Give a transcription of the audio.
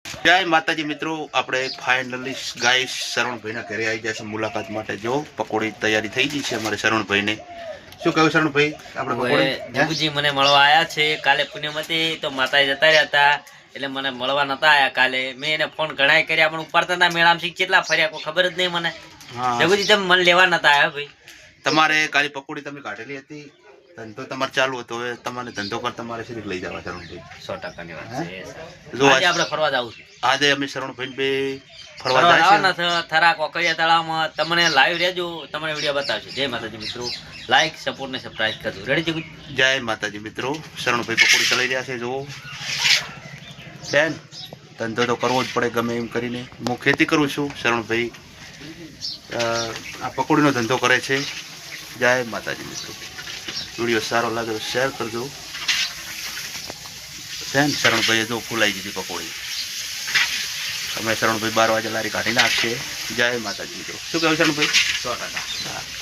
જય માતાજી મિત્રો, આપણે ફાઇનલી ગાઈસ શરણભાઈના ઘરે આવી ગયા છે મુલાકાત માટે. જો પકોડી તૈયારી થઈ ગઈ છે અમારે શરણભાઈને. શું કહ્યું શરણભાઈ? આપણે પકોડી જગુજી મને મળવા આવ્યા છે. કાલે પુણ્યમ હતી તો માતા જતા રહ્યા હતા એટલે મને મળવા નતા આયા. કાલે મેં એને ફોન ઘણાય કર્યા પણ ઉપાડતા હતા. મેળામાં કેટલા ફર્યા કોઈ ખબર જ નહીં મને. જગુજી તમે મને લેવા નતા આવ્યા ભાઈ. તમારે કાલે પકોડી તમે કાઢેલી હતી, ધંધો તમારે ચાલુ હતો, હવે તમારે ધંધો પર તમારે સીધી લઈ જવા શરણભાઈ. 100%ની વાત છે. આજે આપણે ફરવા જવું છે. આજે અમે શરણભાઈ ફરવા જવાના છે થરા કોકરિયા તળાવમાં. તમને લાઈવ રહેજો, તમને વિડીયો બતાવશે. જય માતાજી મિત્રો, લાઈક સપોર્ટ ને સબસ્ક્રાઇબ કરજો. રેડી જગુજી? જય માતાજી મિત્રો, શરણભાઈ પકોડી ચલાવી રહ્યા છે. જુઓ બેન, ધંધો તો કરવો જ પડે ગમે એમ કરીને. હું ખેતી કરું છું, શરણભાઈ આ પકોડીનો ધંધો કરે છે. જય માતાજી મિત્રો, વિડીયો સારો લાગે તો શેર કરજો. બેન શરણભાઈએ જો ફૂલાઈ દીધી પકોડી. અમે શરણભાઈ 12 વાગે લારી કાઢી નાખશે. જય માતાજી મિત્રો. શું કહ્યું શરણભાઈ? 100%.